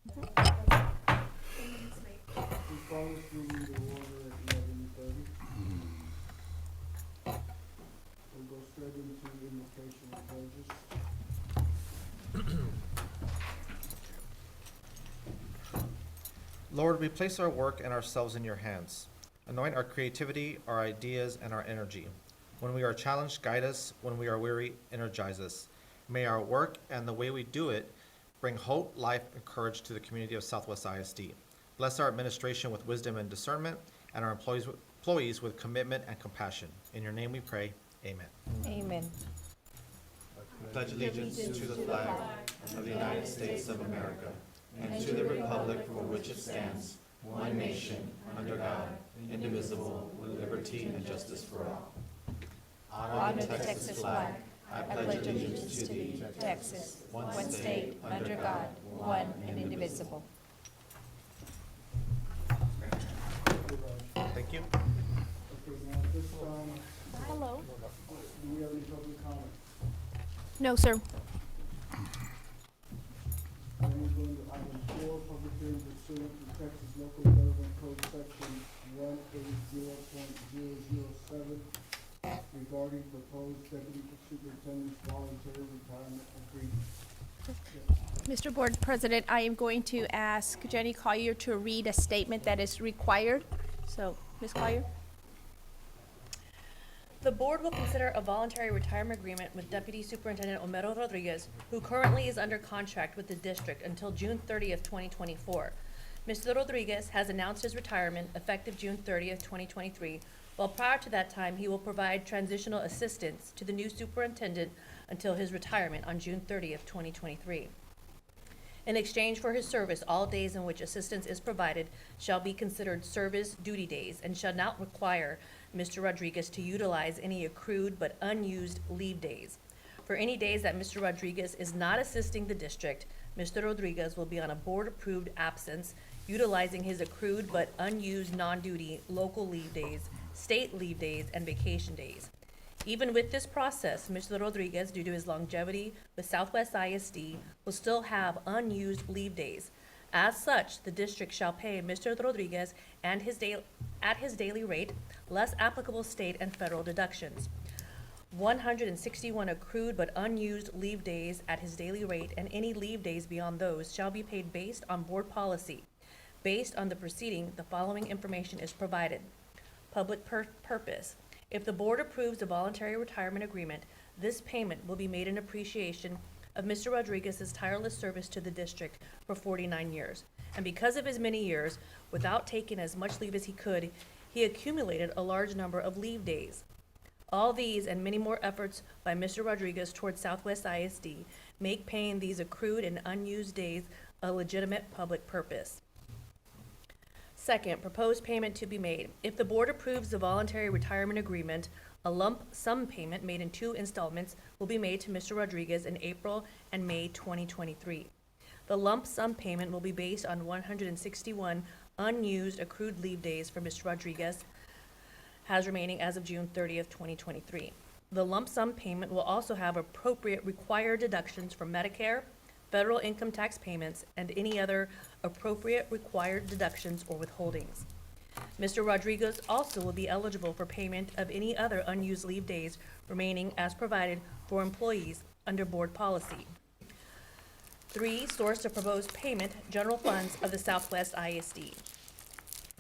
We call this meeting to order at 11:30. We'll go straight into invocation of pledges. Lord, we place our work and ourselves in your hands. Anoint our creativity, our ideas, and our energy. When we are challenged, guide us. When we are weary, energize us. May our work and the way we do it bring hope, life, and courage to the community of Southwest ISD. Bless our administration with wisdom and discernment, and our employees with commitment and compassion. In your name we pray. Amen. Amen. Pledge allegiance to the flag of the United States of America and to the republic for which it stands, one nation, under God, indivisible, with liberty and justice for all. Honor the Texas flag. I pledge allegiance to thee, Texas, one state, under God, one and indivisible. Thank you. Okay, now at this time, Hello. do we have any public comment? No, sir. Then we're going to item 4, public hearing pursuant to Texas Local Government Code Section 180.007 regarding proposed deputy superintendent's voluntary retirement agreement. Mr. Board President, I am going to ask Jenny Collier to read a statement that is required. So, Ms. Collier? The board will consider a voluntary retirement agreement with Deputy Superintendent Homero Rodriguez, who currently is under contract with the district until June 30th, 2024. Mr. Rodriguez has announced his retirement effective June 30th, 2023, while prior to that time, he will provide transitional assistance to the new superintendent until his retirement on June 30th, 2023. In exchange for his service, all days in which assistance is provided shall be considered service duty days and shall not require Mr. Rodriguez to utilize any accrued but unused leave days. For any days that Mr. Rodriguez is not assisting the district, Mr. Rodriguez will be on a board-approved absence, utilizing his accrued but unused non-duty local leave days, state leave days, and vacation days. Even with this process, Mr. Rodriguez, due to his longevity with Southwest ISD, will still have unused leave days. As such, the district shall pay Mr. Rodriguez and at his daily rate, less applicable state and federal deductions. 161 accrued but unused leave days at his daily rate, and any leave days beyond those shall be paid based on board policy. Based on the proceeding, the following information is provided. Public purpose. If the board approves the voluntary retirement agreement, this payment will be made in appreciation of Mr. Rodriguez's tireless service to the district for 49 years. And because of his many years, without taking as much leave as he could, he accumulated a large number of leave days. All these and many more efforts by Mr. Rodriguez towards Southwest ISD make paying these accrued and unused days a legitimate public purpose. Second, proposed payment to be made. If the board approves the voluntary retirement agreement, a lump sum payment made in 2 installments will be made to Mr. Rodriguez in April and May 2023. The lump sum payment will be based on 161 unused accrued leave days for Mr. Rodriguez has remaining as of June 30th, 2023. The lump sum payment will also have appropriate required deductions for Medicare, federal income tax payments, and any other appropriate required deductions or withholdings. Mr. Rodriguez also will be eligible for payment of any other unused leave days remaining as provided for employees under board policy. 3, source of proposed payment, general funds of the Southwest ISD.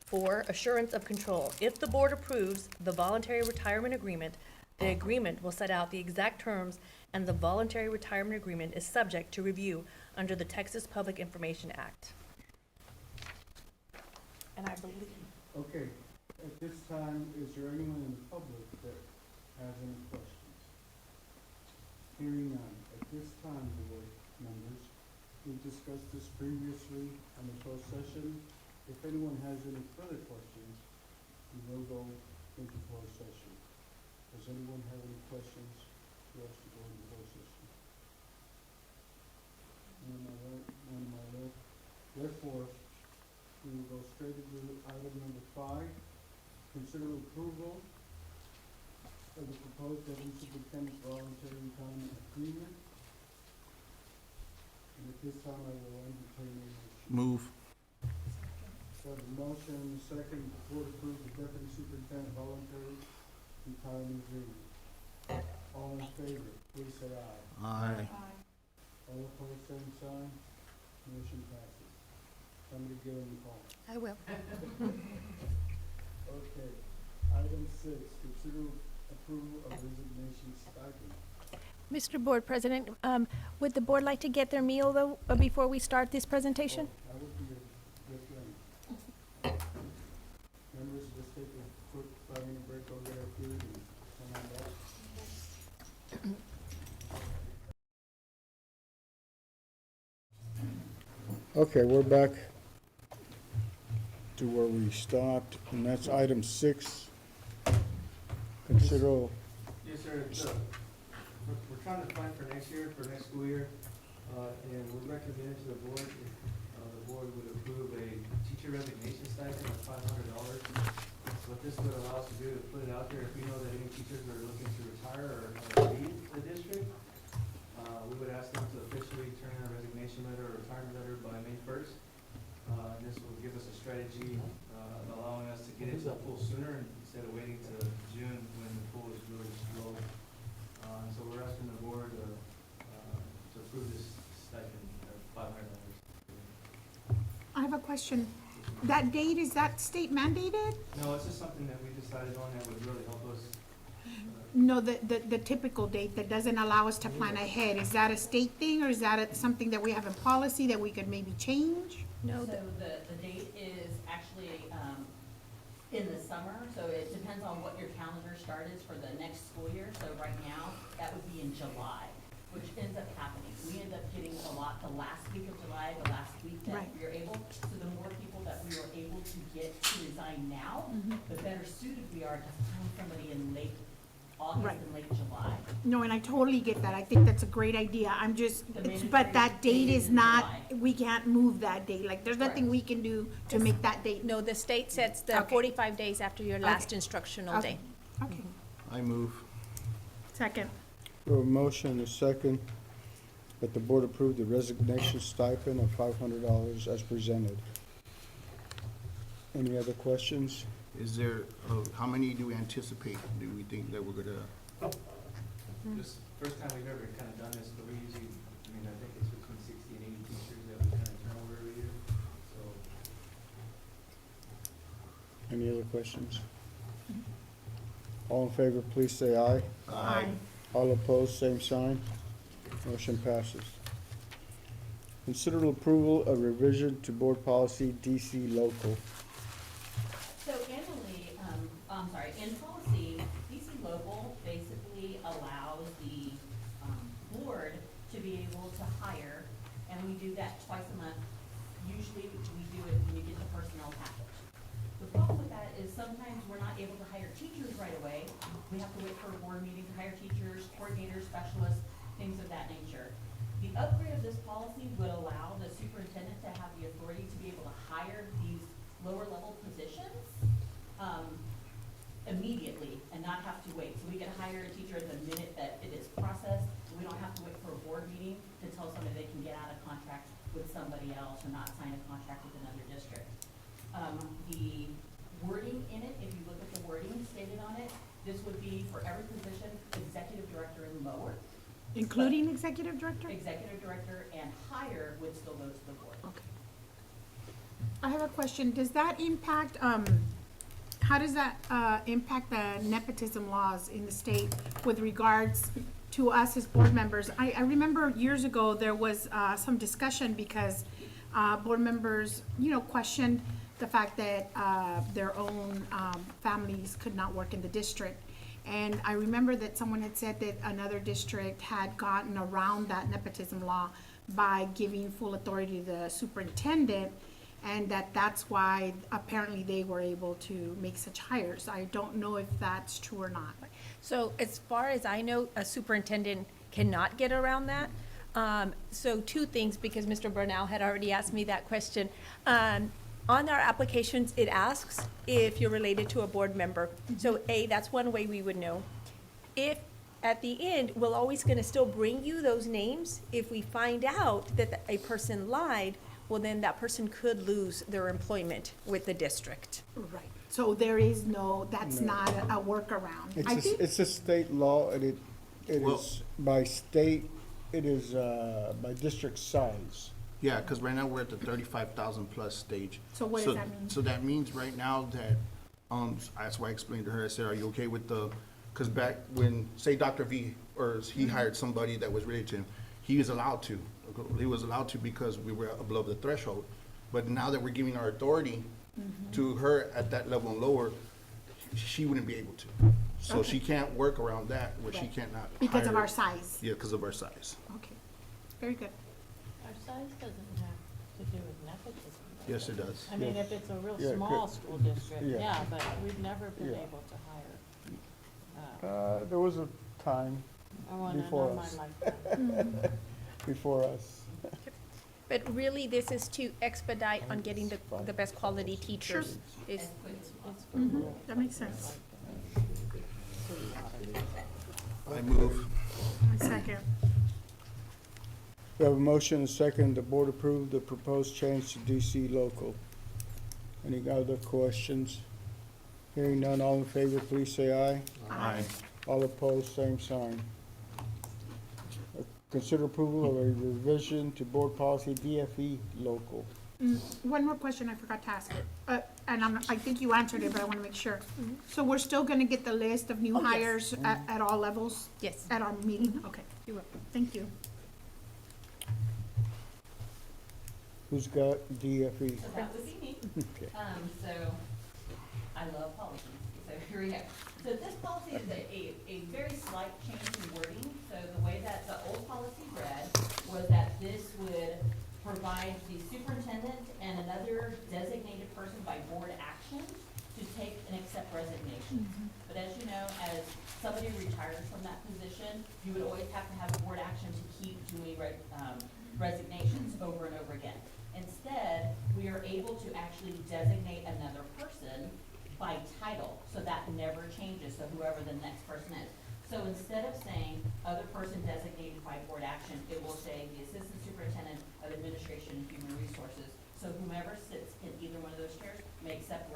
4, assurance of control. If the board approves the voluntary retirement agreement, the agreement will set out the exact terms, and the voluntary retirement agreement is subject to review under the Texas Public Information Act. And I believe. Okay, at this time, is there anyone in the public that has any questions? Hearing none. At this time, board members, we discussed this previously in the closed session. If anyone has any further questions, we will go into closed session. Does anyone have any questions for us to go into closed session? None on my right, none on my left. Therefore, we will go straight into item number 5. Consider approval of the proposed deputy superintendent's voluntary retirement agreement. And at this time I will entertain a motion. Move. So the motion and the second, the board approves the deputy superintendent voluntary retirement agreement. All in favor, please say aye. Aye. All opposed, same sign. Motion passes. Somebody give him a call. I will. Okay. Item 6, consider approval of resignation stipend. Mr. Board President, would the board like to get their meal, though, before we start this presentation? That would be a good thing. Members, let's take a quick 5-minute break over there, food, and come on back. Okay, we're back to where we stopped, and that's item 6. Consider, Yes, sir. We're trying to plan for next year, for next school year, and we recommended to the board, if the board would approve a teacher resignation stipend of $500. What this would allow us to do is put it out there, if we know that any teachers are looking to retire or leave the district, we would ask them to officially turn in a resignation letter or retirement letter by May 1st. And this will give us a strategy, allowing us to get into the pool sooner instead of waiting to June when the pool is really slow. So we're asking the board to approve this stipend of $500. I have a question. That date, is that state mandated? No, it's just something that we decided on that would really help us. No, the typical date that doesn't allow us to plan ahead. Is that a state thing, or is that something that we have in policy that we could maybe change? No, So the date is actually in the summer, so it depends on what your calendar start is for the next school year. So right now, that would be in July, which ends up happening. We end up getting a lot the last week of July, the last week that Right. we're able. So the more people that we are able to get to resign now, the better suited we are to find somebody in late August Right. and late July. No, and I totally get that. I think that's a great idea. I'm just, The but that date is in not, July. we can't move that date. Like, there's nothing Correct. we can do to make that date. no, the state sets the Okay. 45 days after your last Okay. instructional Okay. day. Okay. I move. Second. a motion and a second that the board approve the resignation stipend of $500 as presented. Any other questions? Is there, how many do we anticipate? Do we think that we're gonna, This first time we've ever kind of done this, but we usually, I think it's between 60 and 80 teachers that we kind of turn over every year. So Any other questions? All in favor, please say aye. Aye. All opposed, same sign. Motion passes. Consider approval of revision to board policy DC local. So annually, in policy, DC local basically allows the, board to be able to hire, and we do that twice a month. Usually, we do it when you get the personnel package. The problem with that is sometimes we're not able to hire teachers right away. We have to wait for a board meeting to hire teachers, coordinators, specialists, things of that nature. The upgrade of this policy would allow the superintendent to have the authority to be able to hire these lower level positions immediately and not have to wait. So we can hire a teacher the minute that it is processed. We don't have to wait for a board meeting to tell somebody they can get out of contract with somebody else or not sign a contract with another district. The wording in it, if you look at the wording stated on it, this would be for every position, executive director and lower. Including executive director? Executive director and higher would still go to the board. Okay. I have a question. Does that impact, how does that, impact the nepotism laws in the state with regards to us as board members? I remember years ago, there was, some discussion because, board members, questioned the fact that, their own, families could not work in the district. And I remember that someone had said that another district had gotten around that nepotism law by giving full authority to the superintendent, and that's why apparently they were able to make such hires. I don't know if that's true or not. So as far as I know, a superintendent cannot get around that. So two things, because Mr. Burnell had already asked me that question. On our applications, it asks if you're related to a board member. So A, that's one way we would know. If at the end, we're always gonna still bring you those names. If we find out that a person lied, well, then that person could lose their employment with the district. Right, so there is no, that's No. not a workaround. I think, It's a state law, and it Well- is by state, it is, by district size. Yeah, because right now we're at the 35,000 plus stage. So what does that mean? So that means right now that, that's why I explained to her, I said, are you okay with the, because back when, say Dr. V, or he hired somebody that was related to him, he was allowed to. He was allowed to because we were above the threshold. But now that we're giving our authority to her at that level and lower, she wouldn't be able to. So she can't work around that, where she Right. cannot because of hire- our size. Yeah, because of our size. Okay, very good. Our size doesn't have to do with nepotism. does Yes, it it? does. I mean, Yes. if it's a real Yeah, it small could. school district, Yeah. yeah, but we've never been Yeah. able to hire. There was a time I want before to know us. my lifetime. before us. But really, this is to expedite on getting the best quality teachers. Is, As quick as possible. It's for Mhm, rural that makes places sense. like, city auditors. I move. A second. We have a motion and a second. The board approved the proposed change to DC local. Any other questions? Hearing none, all in favor, please say aye. Aye. All opposed, same sign. Consider approval of a revision to board policy DFE local. One more question I forgot to ask. And I think you answered it, but I want to make sure. So we're still going to get the list of new Oh, yes. hires at all levels yes. at our meeting? Okay, You will. thank you. Who's got DFE? So that would be me. Okay. So, I love policies, so here we go. So this policy is a very slight change in wording. So the way that the old policy read was that this would provide the superintendent and another designated person by board action to take and accept resignations. But as you know, as somebody retires from that position, you would always have to have a board action to keep doing resignations over and over again. Instead, we are able to actually designate another person by title, so that never changes, so whoever the next person is. So instead of saying other person designated by board action, it will say the assistant superintendent of administration and human resources. So whomever sits in either one of those chairs may accept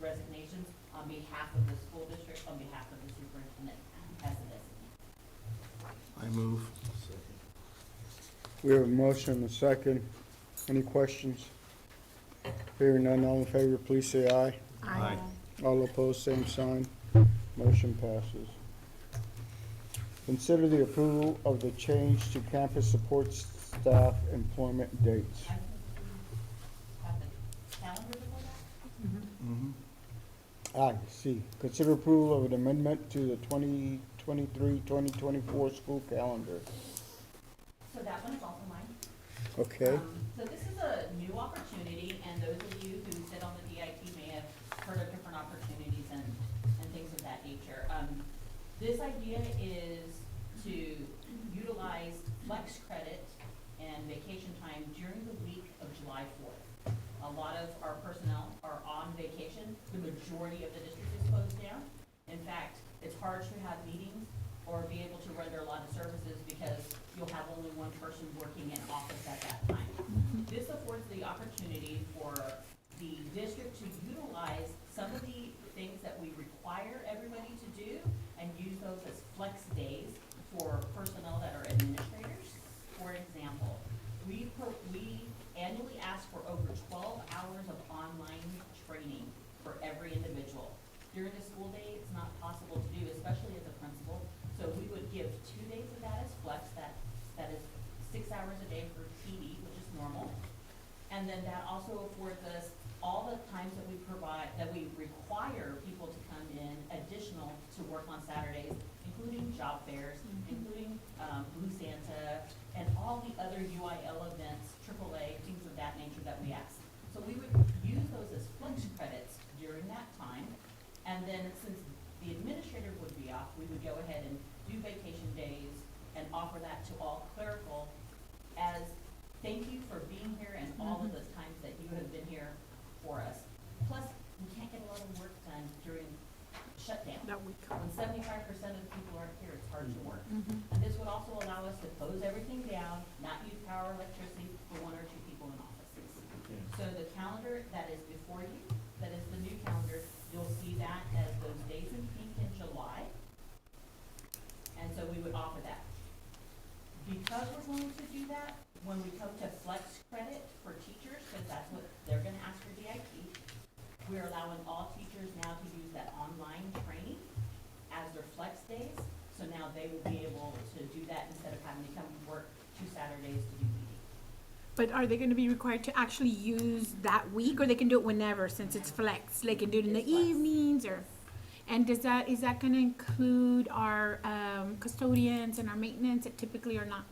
resignations on behalf of the school district, on behalf of the superintendent as a designee. I move. We have a motion and a second. Any questions? Hearing none, all in favor, please say aye. Aye. All opposed, same sign. Motion passes. Consider the approval of the change to campus support staff employment dates. I have the calendar before that? Mhm. C, consider approval of an amendment to the 2023-2024 school calendar. So that one is also mine. Okay, So this is a new opportunity, and those of you who sit on the DIT may have heard of different opportunities and things of that nature. This idea is to utilize flex credit and vacation time during the week of July 4th. A lot of our personnel are on vacation. The majority of the district is closed down. In fact, it's hard to have meetings or be able to render a lot of services because you'll have only one person working in office at that time. This affords the opportunity for the district to utilize some of the things that we require everybody to do and use those as flex days for personnel that are administrators. For example, we annually ask for over 12 hours of online training for every individual. During the school day, it's not possible to do, especially as a principal. So we would give 2 days of that as flex, that is 6 hours a day for PD, which is normal. And then that also affords us all the times that we provide, that we require people to come in additional to work on Saturdays, including job fairs, including Blue Santa, and all the other UIL events, AAA, things of that nature that we ask. So we would use those as flex credits during that time. And then since the administrator would be off, we would go ahead and do vacation days and offer that to all clerical as thank you for being here and all of the times that you have been here for us. Plus, we can't get a lot of work done during shutdown. That week. When 75% of the people aren't here, it's hard to work. calendar that is before you, that is the new calendar, you'll see that as those days in pink in July. And so we would offer that. Because we're going to do that, when we come to flex credit for teachers, because that's what they're gonna ask for DIP, we're allowing all teachers now to use that online training as their flex days. So now they will be able to do that instead of having to come work 2 Saturdays to do PD. But are they gonna be required to actually use that week, or they can do it whenever, since it's flex? They can do it in the It's flex. evenings, or, and is that gonna include our custodians and our maintenance that typically are not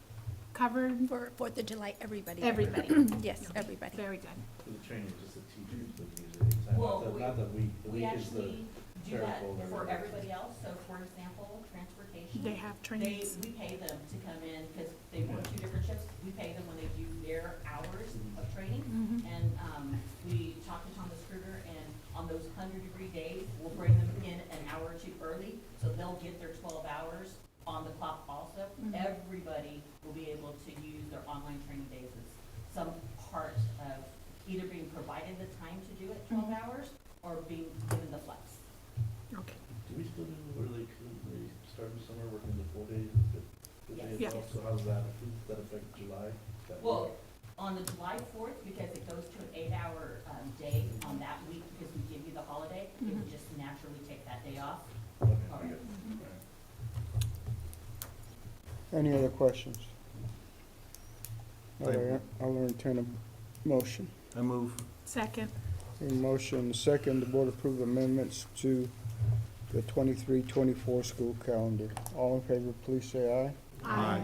covered? For Fourth of July, everybody. Everybody. Yes, everybody. Very good. For the training, just the teachers would use it anytime, Well, not the week, the We week is the actually do that clerical. for everybody else. So for example, transportation. They have trainings. We pay them to come in because they work 2 different shifts. We pay them when they do their hours of training. Mhm. And we talked to Thomas Kruger, and on those 100-degree days, we'll bring them in an hour or 2 early, so they'll get their 12 hours on the clock also. Mhm. Everybody will be able to use their online training days as some part of either being provided the time to do it 12 hours or being given the flex. Okay. Do we still do where they start in summer working the 4 days, the Yes. days Yes. off? So how does that affect July? That Well, week? on the July 4th, because it goes to an 8-hour day on that week, because we give you the holiday, it would just naturally take that day off. Okay, All okay. right. Any other questions? All right, I'll entertain a motion. I move. Second. A motion, second, the board approve amendments to the 23-24 school calendar. All in favor, please say aye. Aye.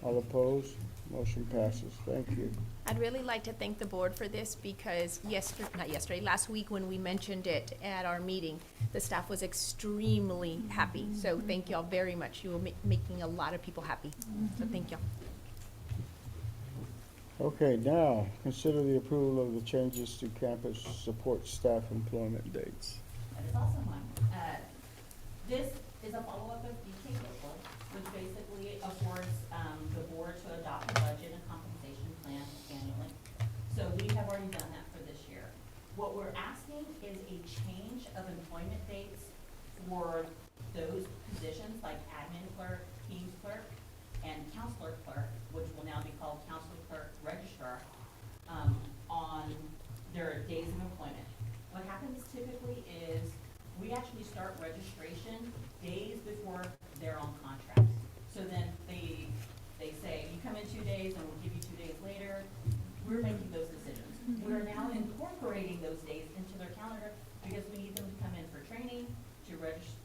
All opposed? Motion passes. Thank you. I'd really like to thank the board for this because last week when we mentioned it at our meeting, the staff was extremely happy. So thank y'all very much. You were making a lot of people happy. So thank y'all. Okay, now, consider the approval of the changes to campus support staff employment dates. That is also one. This is a follow-up of DK Local, which basically affords the board to adopt a budget and compensation plan annually. So we have already done that for this year. What we're asking is a change of employment dates for those positions like admin clerk, Teams clerk, and counselor clerk, which will now be called counselor clerk registrar, on their days of employment. What happens typically is we actually start registration days before they're on contract. So then they say, you come in 2 days and we'll give you 2 days later. We're making those decisions. We're now incorporating those days into their calendar because we need them to come in for training, to register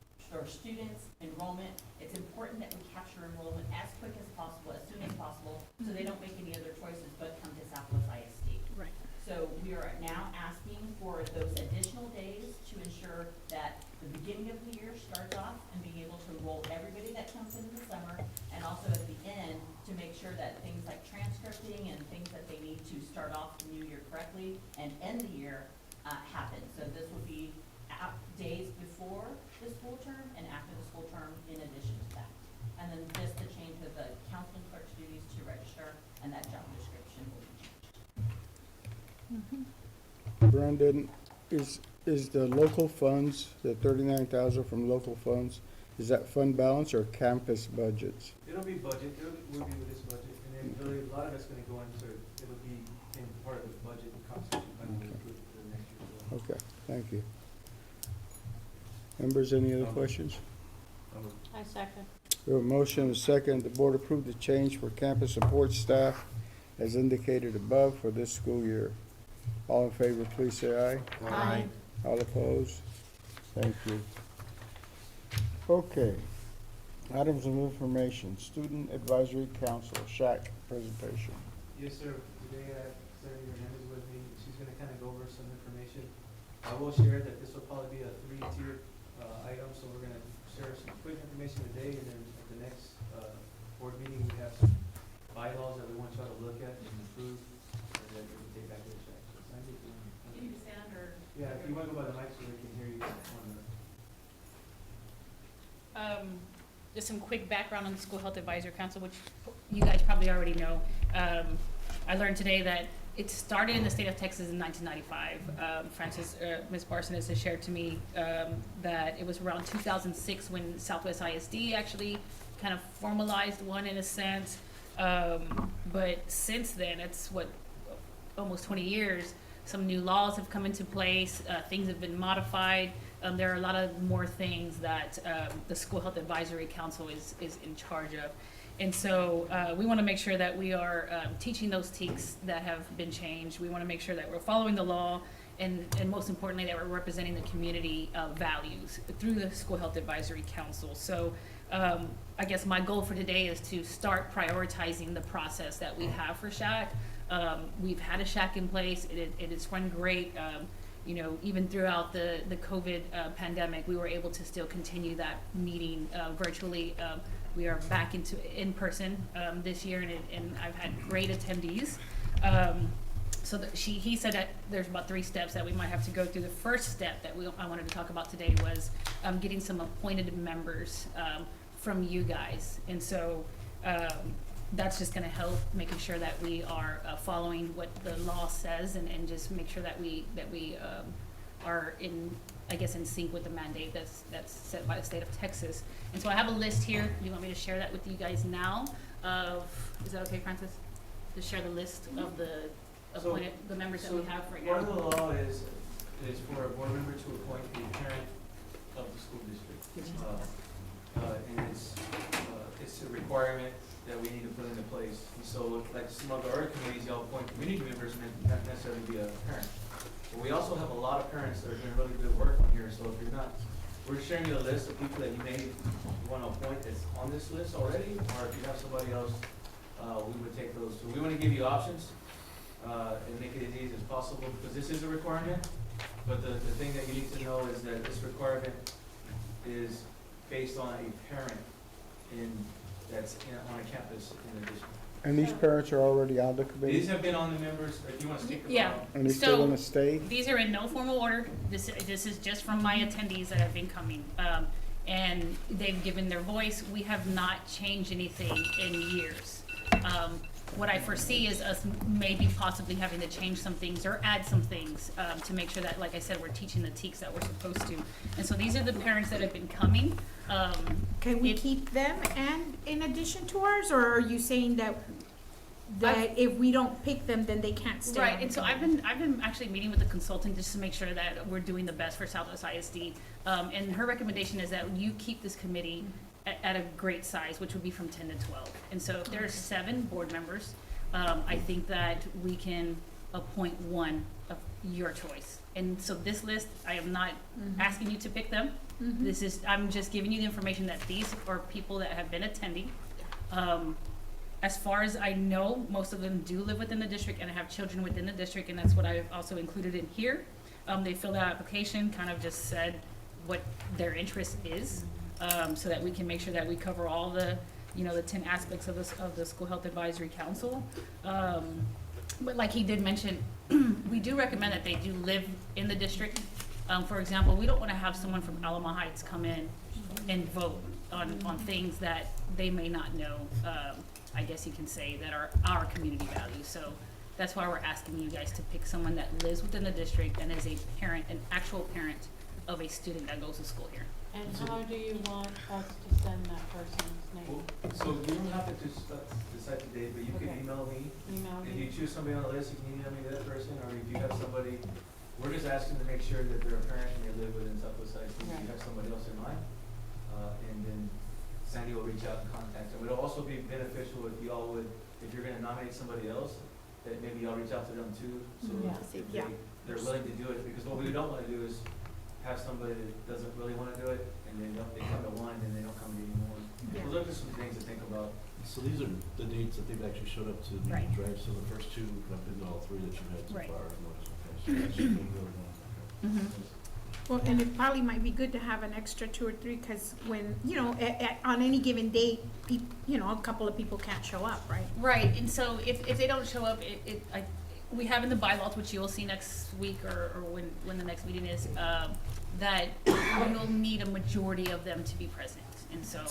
students, enrollment. It's important that we capture enrollment as quick as possible, as soon as possible, so they don't make any other choices but come to Southwest ISD. Right. So we are now asking for those additional days to ensure that the beginning of the year starts off and being able to enroll everybody that comes in the summer, and also at the end to make sure that things like transcripting and things that they need to start off the new year correctly and end the year happen. So this will be days before the school term and after the school term in addition to that. And then just the change of the counseling clerk's duties to register, and that job description will be changed. Brandon, is the local funds, the 39,000 from local funds, is that fund balance or campus budgets? It'll be budget, will be with this budget, and then really a lot of it's gonna go into, it'll be in part of the budget and compensation plan we approve for the next year as well. Okay, thank you. Members, any other questions? I second. We have a motion and a second. The board approved the change for campus support staff as indicated above for this school year. All in favor, please say aye. Aye. All opposed? Thank you. Okay. Items of information, Student Advisory Council, SHAC presentation. Yes, sir. Today I have Senator Hernandez with me. She's gonna kind of go over some information. I will share that this will probably be a 3-tier item, so we're gonna share some quick information today, and then at the next board meeting, we have some bylaws that we want y'all to look at and approve, and then we can take back to the SHAC. So, Sandy, if you wanna- You need to stand or? Yeah, if you wanna go by the mic so they can hear you on the. Just some quick background on the School Health Advisory Council, which you guys probably already know. I learned today that it started in the state of Texas in 1995. Ms. Barson has shared to me that it was around 2006 when Southwest ISD actually kind of formalized one in a sense. But since then, it's almost 20 years, some new laws have come into place, things have been modified. There are a lot of more things that the School Health Advisory Council is in charge of. And so we want to make sure that we are teaching those TEKS that have been changed. We want to make sure that we're following the law, and most importantly, that we're representing the community values through the School Health Advisory Council. So I guess my goal for today is to start prioritizing the process that we have for SHAC. We've had a SHAC in place. It has run great. You know, even throughout the COVID pandemic, we were able to still continue that meeting virtually. We are back in person this year, and I've had great attendees. So he said that there's about 3 steps that we might have to go through. The first step that I wanted to talk about today was getting some appointed members from you guys, and so that's just going to help making sure that we are following what the law says, and just make sure that we are in sync with the mandate that's set by the state of Texas. And so I have a list here. You want me to share that with you guys now? Is that okay, Francis? To share the list of the appointed, the members that we have right now? Part of the law is for a board member to appoint the parent of the school district. And it's a requirement that we need to put into place. And so like some of the other committees, y'all appoint community members, not necessarily be a parent. But we also have a lot of parents that are doing really good work on here, so if you're not, we're sharing you a list of people that you may want to appoint that's on this list already, or if you have somebody else, we would take those. So we want to give you options and make it as easy as possible, because this is a requirement, but the thing that you need to know is that this requirement is based on a parent that's on a campus in the district. And these parents are already on the committee? These have been on the members, if you want to stick around. Yeah. And they still So, want to stay? These are in no formal order. This is just from my attendees that have been coming. And they've given their voice. We have not changed anything in years. What I foresee is us maybe possibly having to change some things or add some things to make sure that, like I said, we're teaching the TEKS that we're supposed to. And so these are the parents that have been coming. Can we keep them and in addition to ours, or are you saying that if we don't pick them, then they can't stay? Right, and so I've been actually meeting with the consultant just to make sure that we're doing the best for Southwest ISD. And her recommendation is that you keep this committee at a great size, which would be from 10 to 12. And so if there are 7 board members, I think that we can appoint one of your choice. And so this list, I am not asking you to pick them. I'm just giving you the information that these are people that have been attending. As far as I know, most of them do live within the district and have children within the district, and that's what I've also included in here. They filled out an application, kind of just said what their interest is, so that we can make sure that we cover all the, the 10 aspects of the School Health Advisory Council. But like he did mention, we do recommend that they do live in the district. For example, we don't want to have someone from Alamo Heights come in and vote on things that they may not know, I guess you can say, that are our community values. So that's why we're asking you guys to pick someone that lives within the district and is a parent, an actual parent of a student that goes to school here. And how do you want us to send that person's name? So you don't have to just decide today, but you can Okay. email me. Email If me? you choose somebody on the list, you can email me that person, or if you have somebody, we're just asking to make sure that they're a parent and they live within Southwest ISD. If you Right. have somebody else in mind, and then Sandy will reach out and contact them. It'll also be beneficial if y'all would, if you're gonna nominate somebody else, that maybe y'all reach out to them too, so Yeah. if Yeah. they're willing to do it, because what we don't wanna do is have somebody that doesn't really wanna do it, and then they come to one, and they don't come to anymore. Yeah. So those are some things to think about. So these are the dates that they've actually showed up to Right. meetings, right? So the first 2 have been all 3 that you've had so Right. far. I've noticed. Okay, so that should be really well. Well, and it probably might be good to have an extra 2 or 3, because when, on any given date, a couple of people can't show up, right? Right, and so if they don't show up, we have in the bylaws, which you'll see next week or when the next meeting is, that you'll need a majority of them to be present. And so,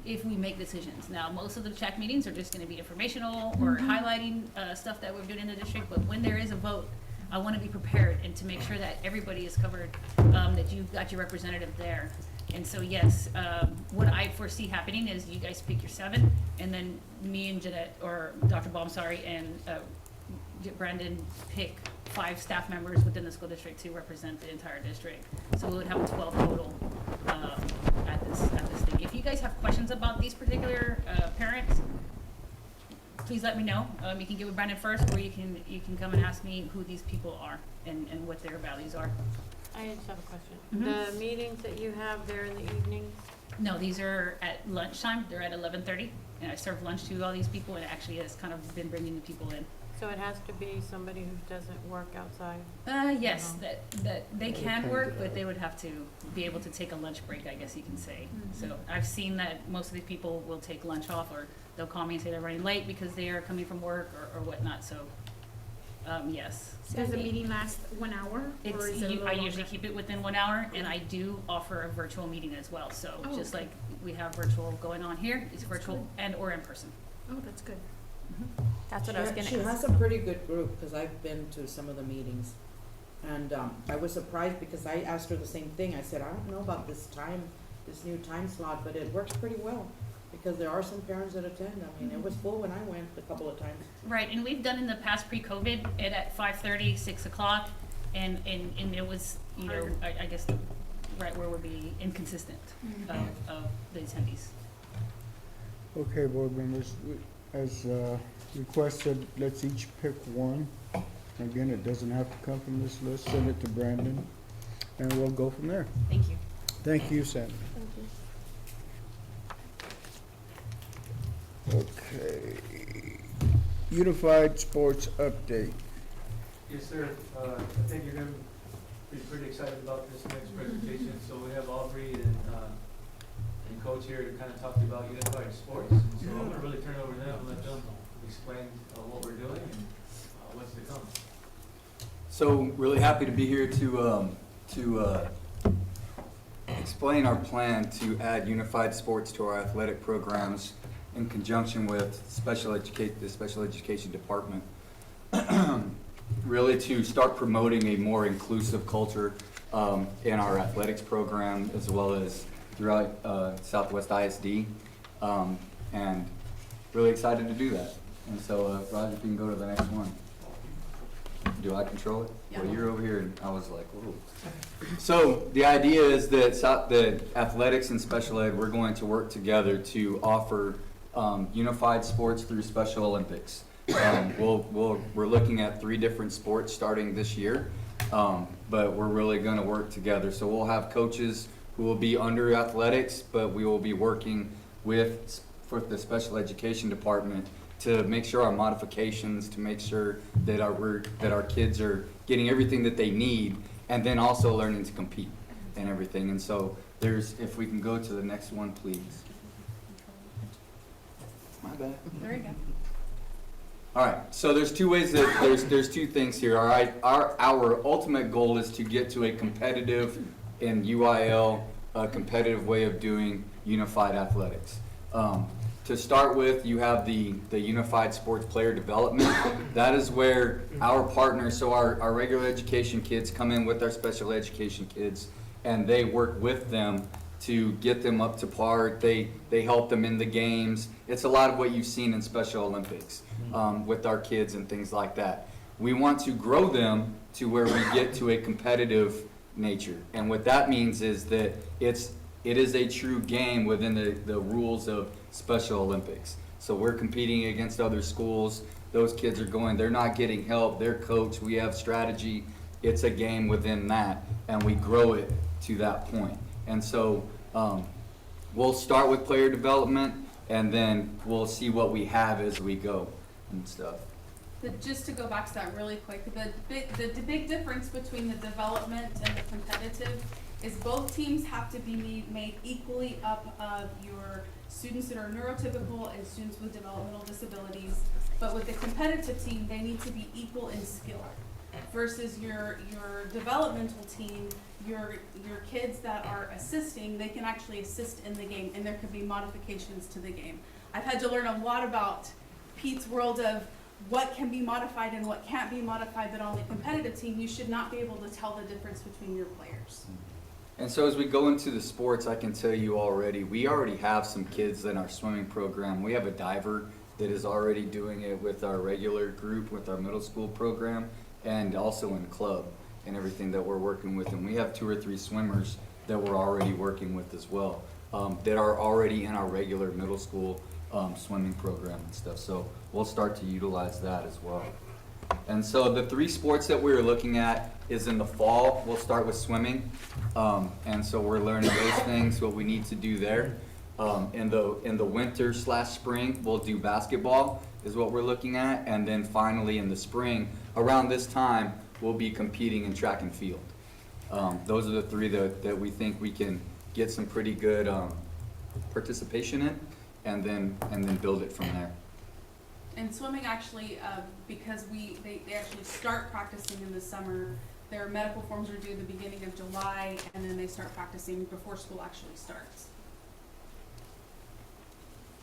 if we make decisions. Now, most of the CHAC meetings are just gonna be informational or highlighting, stuff that we're doing in the district, but when there is a vote, I wanna be prepared and to make sure that everybody is covered, that you've got your representative there. And so, yes, what I foresee happening is you guys pick your 7, and then me and Jeanette, or Dr. Baum, sorry, and, Brandon pick 5 staff members within the school district to represent the entire district. So we would have 12 total, at this thing. If you guys have questions about these particular, parents, please let me know. You can get with Brandon first, or you can come and ask me who these people are and what their values are. I just have a question. Mhm. The meetings that you have there in the evenings, No, these are at lunchtime. They're at 11:30, and I serve lunch to all these people, and it actually has kind of been bringing the people in. so it has to be somebody who doesn't work outside? Yes, No. that they can can work, do but that. they would have to be able to take a lunch break, I guess you can say. So I've seen that most of these people will take lunch off, or they'll call me and say they're running late because they are coming from work or whatnot, so, yes. Does the meeting last 1 hour? Or is it a little I usually longer? keep it within 1 hour, and I do offer a virtual meeting as well, so Oh, just okay. like we have virtual going on here, it's virtual and or in person. Oh, that's good. That's what I was gonna ask. She has a pretty good group, because I've been to some of the meetings. And I was surprised because I asked her the same thing. I said, I don't know about this new time slot, but it works pretty well. Because there are some parents that attend. I mean, it was full when I went a couple of times. Right, and we've done in the past pre-COVID it at 5:30, 6 o'clock, and it was, you know, I guess, right where we'd be inconsistent of the attendees. Okay, board members, as requested, let's each pick one. Again, it doesn't have to come from this list, send it to Brandon, and we'll go from there. Thank you. Thank you, Sam. Okay. Unified Sports Update. Yes, sir. I think you're gonna be pretty excited about this next presentation. So we have Aubrey and Coach here to kind of talk about unified sports. So I'm gonna really turn it over to them and let them explain what we're doing and what's to come. So really happy to be here to explain our plan to add unified sports to our athletic programs in conjunction with the special education department. Really to start promoting a more inclusive culture in our athletics program as well as throughout Southwest ISD, and really excited to do that. And so, Roger, if you can go to the next one. Do I control it? Yeah. Well, you're over here, and I was like, whoa. So the idea is that athletics and special ed, we're going to work together to offer unified sports through Special Olympics. We're looking at 3 different sports starting this year, but we're really going to work together. So we'll have coaches who will be under athletics, but we will be working with the special education department to make sure our modifications, to make sure that our kids are getting everything that they need, and then also learning to compete and everything. And so if we can go to the next one, please. My bad. There you go. All right, so there's 2 ways that, there's 2 things here. All right, our ultimate goal is to get to a competitive in UIL, a competitive way of doing unified athletics. To start with, you have the unified sports player development. That is where our partners, so our regular education kids come in with our special education kids, and they work with them to get them up to par. They help them in the games. It's a lot of what you've seen in Special Olympics with our kids and things like that. We want to grow them to where we get to a competitive nature. And what that means is that it is a true game within the rules of Special Olympics. So we're competing against other schools. Those kids are going, they're not getting help, they're coached, we have strategy. It's a game within that, and we grow it to that point. And so we'll start with player development, and then we'll see what we have as we go and stuff. Just to go back to that really quick, the big difference between the development and the competitive is both teams have to be made equally up of your students that are neurotypical and students with developmental disabilities. But with the competitive team, they need to be equal in skill. versus your developmental team, your kids that are assisting, they can actually assist in the game, and there could be modifications to the game. I've had to learn a lot about Pete's world of what can be modified and what can't be modified, but on the competitive team, you should not be able to tell the difference between your players. And so as we go into the sports, I can tell you already, we already have some kids in our swimming program. We have a diver that is already doing it with our regular group, with our middle school program, and also in club and everything that we're working with. And we have 2 or 3 swimmers that we're already working with as well, that are already in our regular middle school swimming program and stuff. So we'll start to utilize that as well. And so the 3 sports that we're looking at is in the fall. We'll start with swimming. And so we're learning those things, what we need to do there. In the winter/spring, we'll do basketball is what we're looking at. And then finally in the spring, around this time, we'll be competing in track and field. Those are the 3 that we think we can get some pretty good participation in, and then build it from there. And swimming actually, because they actually start practicing in the summer, their medical forms are due the beginning of July, and then they start practicing before school actually starts.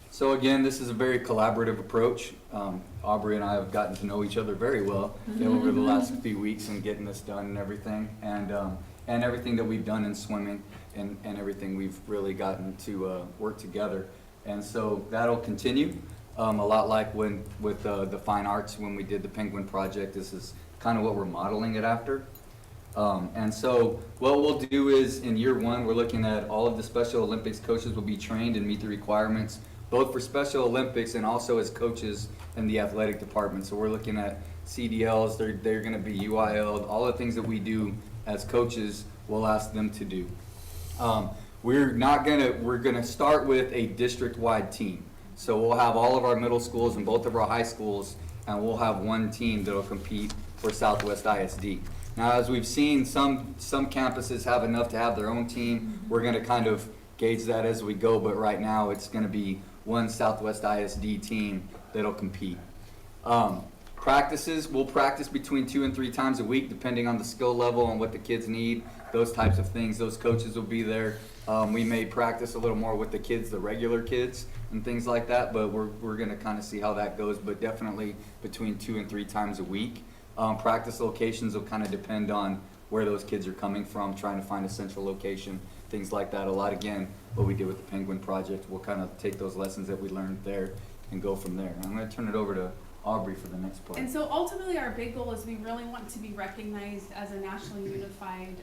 So again, this is a very collaborative approach. Aubrey and I have gotten to know each other very well over the last few weeks and getting this done and everything. And everything that we've done in swimming and everything, we've really gotten to work together. And so that'll continue. A lot like with the fine arts when we did the Penguin Project. This is kind of what we're modeling it after. And so what we'll do is in year 1, we're looking at all of the Special Olympics coaches will be trained and meet the requirements, both for Special Olympics and also as coaches in the athletic department. So we're looking at CDLs, they're going to be UIL, all the things that we do as coaches, we'll ask them to do. We're going to start with a district-wide team. So we'll have all of our middle schools and both of our high schools, and we'll have one team that will compete for Southwest ISD. Now, as we've seen, some campuses have enough to have their own team. We're going to kind of gauge that as we go, but right now it's going to be one Southwest ISD team that'll compete. Practices, we'll practice between 2 and 3 times a week, depending on the skill level and what the kids need, those types of things. Those coaches will be there. We may practice a little more with the kids, the regular kids, and things like that, but we're going to kind of see how that goes, but definitely between 2 and 3 times a week. Practice locations will kind of depend on where those kids are coming from, trying to find a central location, things like that. A lot, again, what we did with the Penguin Project, we'll kind of take those lessons that we learned there and go from there. I'm going to turn it over to Aubrey for the next part. And so ultimately our big goal is we really want to be recognized as a nationally unified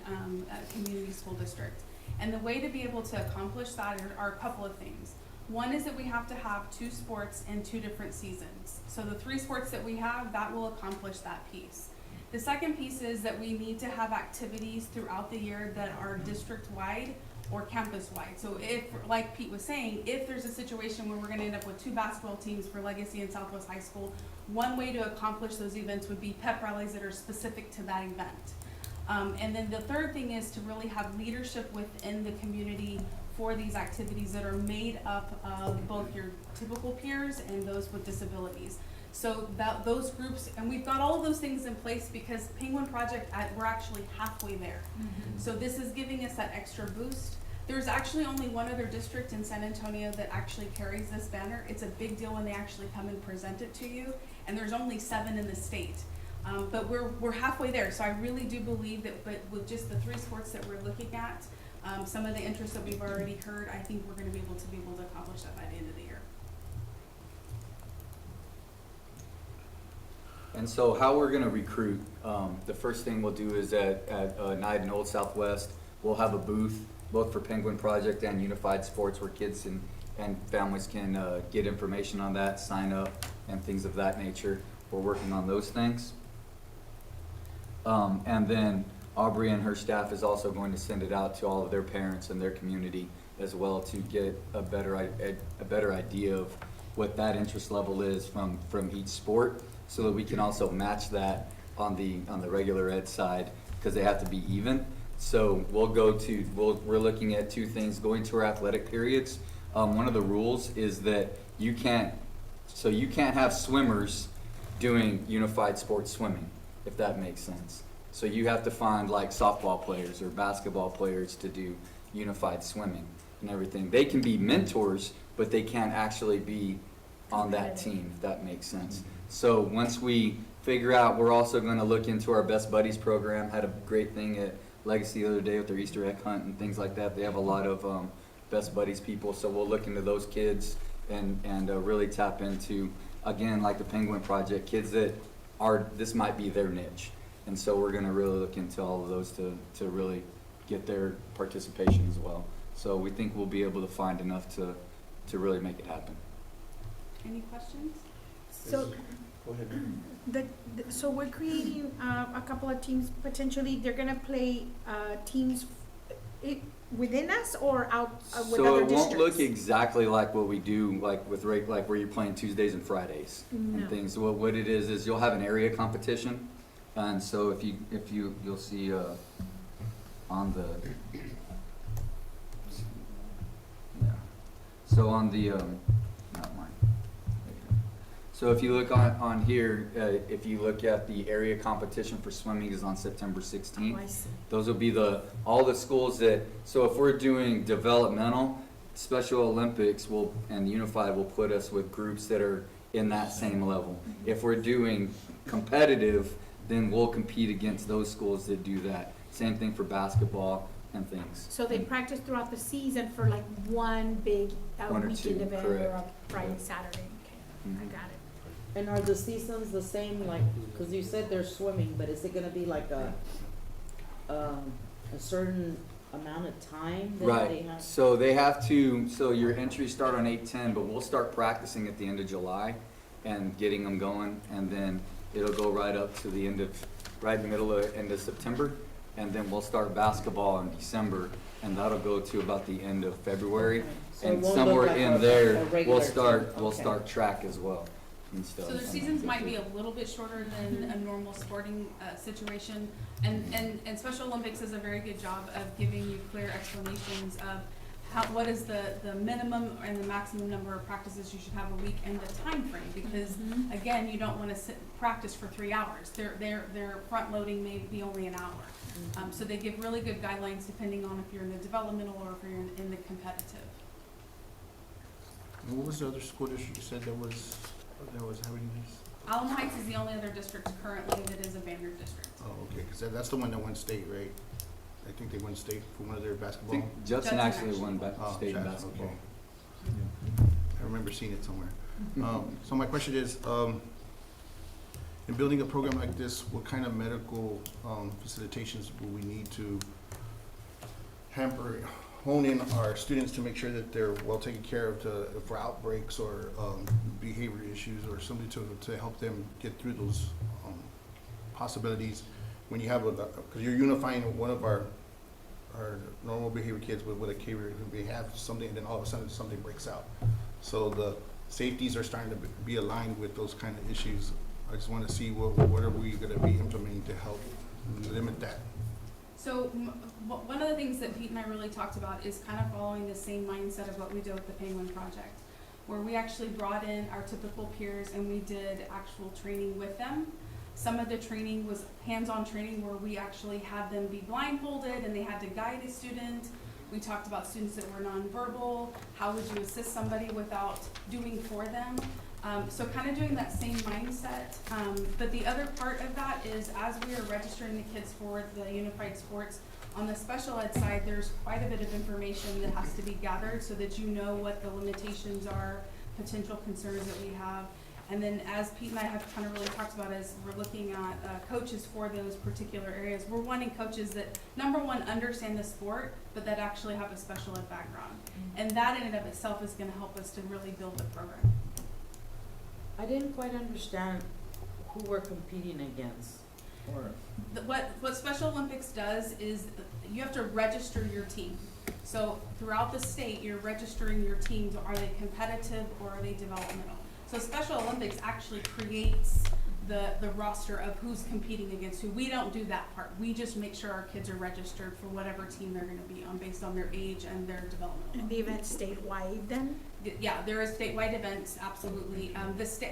community school district. And the way to be able to accomplish that are a couple of things. One is that we have to have 2 sports in 2 different seasons. So the 3 sports that we have, that will accomplish that piece. The second piece is that we need to have activities throughout the year that are district-wide or campus-wide. So if, like Pete was saying, if there's a situation where we're gonna end up with 2 basketball teams for Legacy and Southwest High School, one way to accomplish those events would be pep rallies that are specific to that event. And then the third thing is to really have leadership within the community for these activities that are made up of both your typical peers and those with disabilities. So those groups, and we've got all of those things in place because Penguin Project, we're actually halfway there. So this is giving us that extra boost. There's actually only one other district in San Antonio that actually carries this banner. It's a big deal when they actually come and present it to you, and there's only 7 in the state. But we're halfway there, so I really do believe that, but with just the 3 sports that we're looking at, some of the interests that we've already heard, I think we're going to be able to accomplish that by the end of the year. And so how we're going to recruit, the first thing we'll do is at Night and Old Southwest, we'll have a booth both for Penguin Project and Unified Sports where kids and families can get information on that, sign up, and things of that nature. We're working on those things. And then Aubrey and her staff is also going to send it out to all of their parents and their community as well to get a better idea of what that interest level is from each sport, so that we can also match that on the regular ed side, because they have to be even. So we're looking at 2 things going to our athletic periods. One of the rules is that you can't have swimmers doing unified sports swimming. if that makes sense. So you have to find like softball players or basketball players to do unified swimming and everything. They can be mentors, but they can't actually be on that team, if that makes sense. So once we figure out, we're also gonna look into our Best Buddies program. Had a great thing at Legacy the other day with their Easter egg hunt and things like that. They have a lot of Best Buddies people, so we'll look into those kids and really tap into, again, like the Penguin Project, kids that are, this might be their niche. And so we're gonna really look into all of those to really get their participation as well. So we think we'll be able to find enough to really make it happen. Any questions? So, Go ahead. so we're creating a couple of teams, potentially, they're gonna play teams within us or out with So other it districts? won't look exactly like what we do, like with like where you're playing Tuesdays and Fridays No. and things. What it is you'll have an area competition, and so if you'll see on the so on the not mine. There you go. So if you look on here, if you look at the area competition for swimming is on September 16th. Oh, I see. Those will be all the schools that, so if we're doing developmental, Special Olympics and Unified will put us with groups that are in that same level. If we're doing competitive, then we'll compete against those schools that do that. Same thing for basketball and things. So they practice throughout the season for like one big One or weekend two, event correct. or a Friday, Saturday, okay, I Mhm. got it. And are the seasons the same, like, cause you said they're swimming, but is it gonna be like a certain amount of time that they Right, have? so they have to, so your entries start on 8/10, but we'll start practicing at the end of July and getting them going, and then it'll go right up to the end of September, and then we'll start basketball in December, and that'll go to about the end of February. So it And won't somewhere look like in a there, regular team. we'll Okay. start track as well and stuff. So their seasons might be a little bit shorter than a normal sporting situation. And Special Olympics does a very good job of giving you clear explanations of what is the minimum and the maximum number of practices you should have a week and the time frame. Because again, you don't wanna practice for 3 hours. Their front loading may be only an hour. So they give really good guidelines depending on if you're in the developmental or if you're in the competitive. And what was the other school district you said that was having these? Alamo Heights is the only other district currently that is a banner district. Oh, okay, because that's the one that won state, right? I think they won state for one of their I basketball. think Judson actually won Oh, state in Judson, basketball. okay. I remember seeing it somewhere. So my question is, in building a program like this, what kind of medical facilitations will we need to hone in our students to make sure that they're well taken care of for outbreaks or behavior issues or something to help them get through those possibilities when you have because you're unifying one of our normal behavior kids with a behavior who may have something and then all of a sudden something breaks out. So the safeties are starting to be aligned with those kind of issues. I just want to see what are we going to be implementing to help limit that. So one of the things that Pete and I really talked about is kind of following the same mindset of what we did with the Penguin Project, where we actually brought in our typical peers and we did actual training with them. Some of the training was hands-on training where we actually had them be blindfolded and they had to guide a student. We talked about students that were nonverbal, how would you assist somebody without doing for them. So kind of doing that same mindset. But the other part of that is as we are registering the kids for the unified sports, on the special ed side, there's quite a bit of information that has to be gathered so that you know what the limitations are, potential concerns that we have. And then as Pete and I have kind of really talked about as we're looking at coaches for those particular areas, we're wanting coaches that, number one, understand the sport, but that actually have a special ed background. And that in and of itself is gonna help us to really build the program. I didn't quite understand who we're competing against, or. What Special Olympics does is you have to register your team. So throughout the state, you're registering your teams. Are they competitive or are they developmental? So Special Olympics actually creates the roster of who's competing against who. We don't do that part. We just make sure our kids are registered for whatever team they're gonna be on based on their age and their development. And the event's statewide then? Yeah, there is statewide events, absolutely.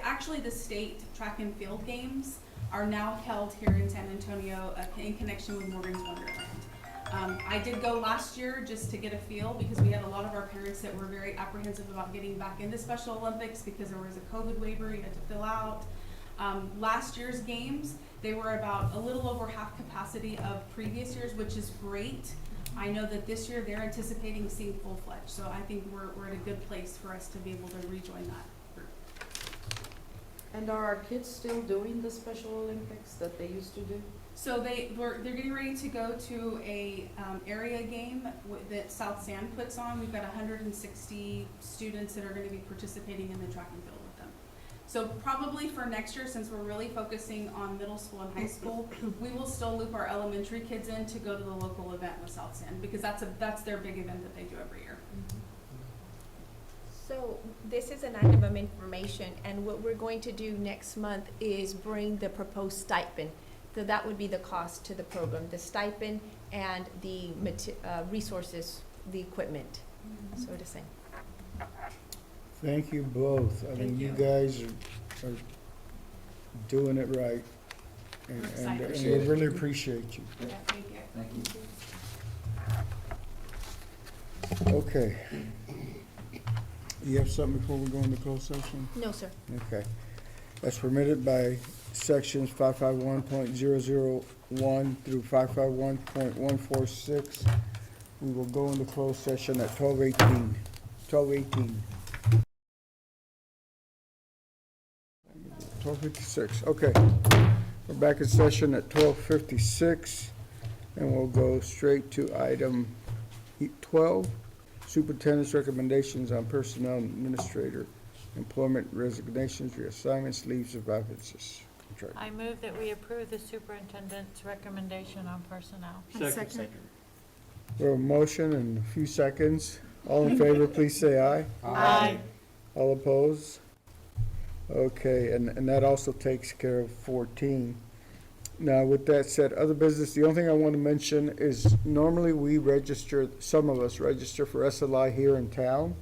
Actually, the state track and field games are now held here in San Antonio in connection with Morgan's Wonderland. I did go last year just to get a feel because we had a lot of our parents that were very apprehensive about getting back into Special Olympics because there was a COVID waiver you had to fill out. Last year's games, they were about a little over half capacity of previous years, which is great. I know that this year they're anticipating seeing full-fledged, so I think we're in a good place for us to be able to rejoin that group. And are our kids still doing the Special Olympics that they used to do? So they're getting ready to go to a area game that South San puts on. We've got 160 students that are going to be participating in the track and field with them. So probably for next year, since we're really focusing on middle school and high school, we will still loop our elementary kids in to go to the local event with South San because that's their big event that they do every year. So this is an item of information, and what we're going to do next month is bring the proposed stipend. So that would be the cost to the program, the stipend and the resources, the equipment, so to say. Thank you both. I mean, Thank you you. guys are doing it right. And excited. we really appreciate you. Yeah, thank you. Thank you. Okay. You have something before we go into closed session? No, sir. Okay. As permitted by sections 551.001 through 551.146, we will go into closed session at 12:18. 12:56, okay. We're back in session at 12:56, and we'll go straight to item 12, superintendent's recommendations on personnel administrator, employment resignations, reassignments, leaves of absences. I move that we approve the superintendent's recommendation on personnel. Second. We have a motion in a few seconds. All in favor, please say aye. Aye. All opposed? Okay, and that also takes care of 14. Now, with that said, other business, the only thing I want to mention is normally we register, some of us register for SLI here in town,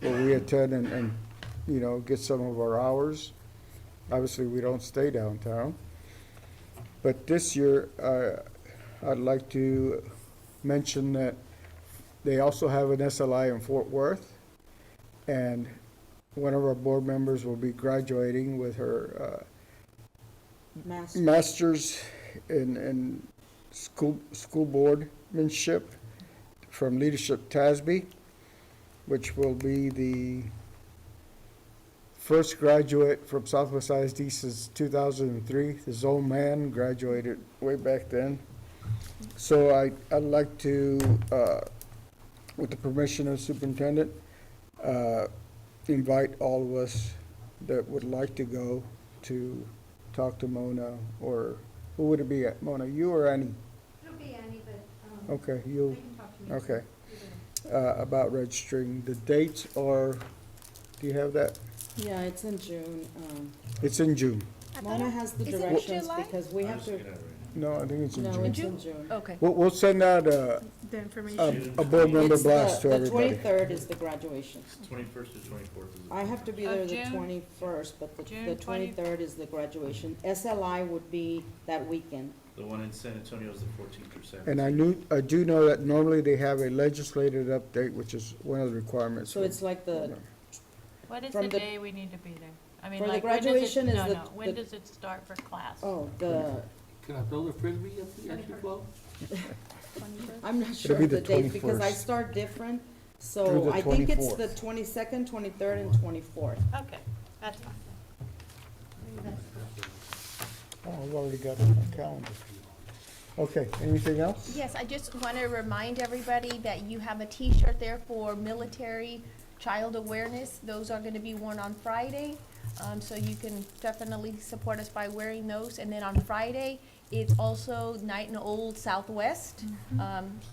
where we attend and you know, get some of our hours. Obviously, we don't stay downtown. But this year, I'd like to mention that they also have an SLI in Fort Worth, and one of our board members will be graduating with her master's in school boardmanship from Leadership TASB, which will be the first graduate from Southwest ISD since 2003. His old man graduated way back then. So I'd like to, with the permission of the superintendent, invite all of us that would like to go to talk to Mona, or who would it be, Mona, you or Annie? It'll be Annie, but, Okay, you, they can talk to me. okay. About registering. The dates are, do you have that? Yeah, it's in June. It's in June. Mona has the Is it directions July? because we have to, No, I think it's in no, June. it's in June. Okay. We'll send out a The information. board member It's blast to the everybody. 23rd is the graduation. 21st to 24th is. I have to be Of there the June? 21st, but the June 20 23rd is the graduation. SLI would be that weekend. The one in San Antonio is the 14th through 17th. And I do know that normally they have a legislative update, which is one of the requirements. So it's like the, What is From the the- day we need to be there? I mean, for the like, when does it, graduation is no, the- no, when the- does it start for class? oh, the, Can I throw the frisbee at the club? I'm not It'll sure be of the the date because I 21st. start different. Through So the I think it's 24th. the 22nd, 23rd, and 24th. Okay, that's fine. Oh, I've already got it on my calendar. Okay, anything else? Yes, I just want to remind everybody that you have a T-shirt there for military child awareness. Those are going to be worn on Friday, so you can definitely support us by wearing those. And then on Friday, it's also Night in Old Southwest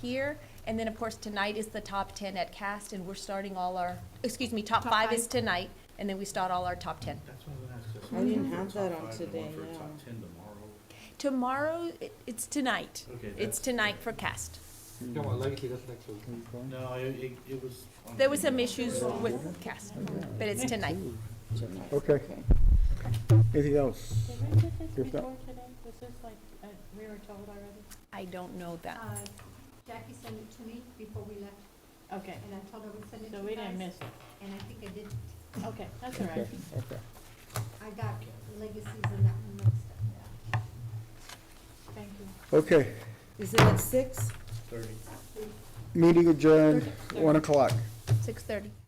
here. And then, of course, tonight is the top 10 at CAST, and we're starting all our, excuse me, top 5 is tonight, and then we start all our top 10. That's what I was gonna ask. I didn't have that on today, yeah. Tomorrow, it's tonight. Okay, It's tonight for cast. No, legacy, that's next week. No, it was. There were some issues with cast, but it's tonight. Okay. Anything else? Did we do this If not- before today? Was this like, we were told already? I don't know that. Jackie sent it to me before we left, Okay, and I told her we'd send it to so you we didn't guys, miss it. and I think I did. Okay, that's all right. Okay. I got legacies and that one mixed up. Thank you. Okay, Is it at 6? 30. meeting adjourned, 1 o'clock. 6:30.